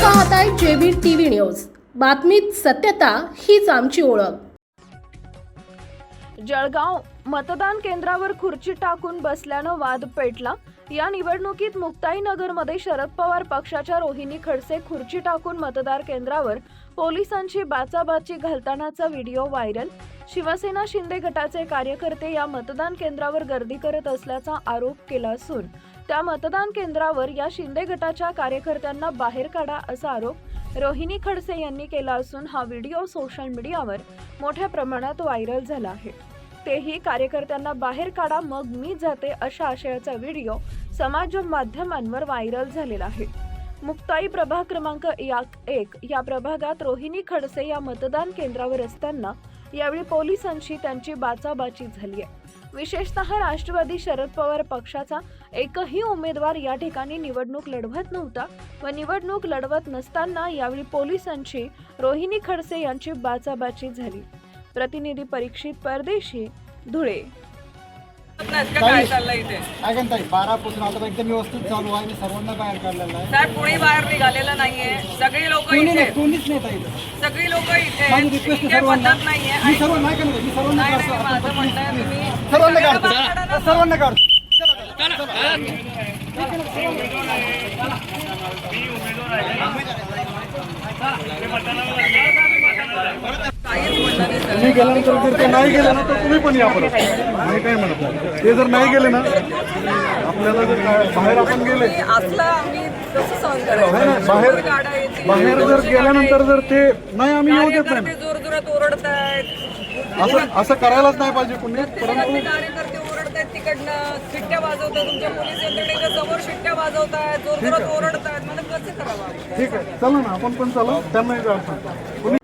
पाहताय JB TV news. बातमीत सत्यता हीच आमची ओळख। जळगाव मतदान केंद्रावर खुर्ची टाकून बसल्यानं वाद पेटला। या निवडणुकीत मुक्ताईनगरमध्ये शरद पवार पक्षाच्या रोहिणी खडसे खुर्ची टाकून मतदार केंद्रावर पोलिसांची बाचाबाची घालतानाचा व्हिडिओ व्हायरल। शिवसेना शिंदे गटाचे कार्यकर्ते या मतदान केंद्रावर गर्दी करत असल्याचा आरोप केला असून त्या मतदान केंद्रावर या शिंदे गटाच्या कार्यकर्त्यांना बाहेर काढा असा आरोप रोहिणी खडसे यांनी केला असून हा व्हिडिओ सोशल मीडियावर मोठ्या प्रमाणात व्हायरल झाला आहे। तेही कार्यकर्त्यांना बाहेर काढा मग मी जाते अशा आशयाचा व्हिडिओ समाज माध्यमांवर व्हायरल झालेला आहे। मुक्ताई प्रभाग क्रमांक 1 या प्रभागात रोहिणी खडसे या मतदान केंद्रावर असताना यावेळी पोलिसांशी त्यांची बाचाबाची झाली आहे। विशेषतः राष्ट्रवादी शरद पवार पक्षाचा एकही उमेदवार या ठिकाणी निवडणूक लढवत नव्हता व निवडणूक लढवत नसताना यावेळी पोलिसांची रोहिणी खडसे यांची बाचाबाची झाली। प्रतिनिधी परीक्षित परदेशी, धुळे। काय चाललंय इथे? ताई 12 पासून आता एकदम व्यवस्थित चालू आहे आणि सर्वांना बाहेर काढलेलं आहे। साहेब कोणी बाहेर निघालेलं नाहीये, सगळी लोक इथे, कोणीच नाही ताई, सगळी लोक इथे, माझी रिक्वेस्ट इथे पद्धत नाहीये। मी सर्व नाही करणार, मी सर्वांना नाही, काढतो, माझं म्हणणं आहे तुम्ही सर्वांना काढतो, सर्वांना काढतो। मी गेल्यानंतर जर ते नाही गेले ना तर तुम्ही पण या परत। मी काय म्हणत नाही, ते जर नाही गेले ना आपल्याला जर बाहेर आपण गेले असलं आम्ही कसं सहन करायचं? बाहेर जर गेल्यानंतर जर ते नाही आम्ही येऊ देत नाही, जोर जोरात ओरडतायत, असं करायलाच नाही पाहिजे कोणी। परंतु कार्यकर्ते ओरडतायत, तिकडनं शिट्ट्या वाजवतात, तुमच्या पोलीस यंत्रणेच्या समोर शिट्ट्या वाजवतायत, जोर जोरात ओरडतायत, मला कसं करावं? ठीक आहे, चला ना आपण पण चला, त्यांनाही जाऊ।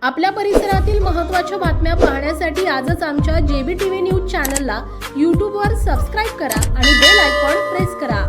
आपल्या परिसरातील महत्त्वाच्या बातम्या पाहण्यासाठी आजच आमच्या जेबी टीव्ही न्यूज चॅनलला YouTube वर सबस्क्राईब करा आणि बेल आयकॉन प्रेस करा।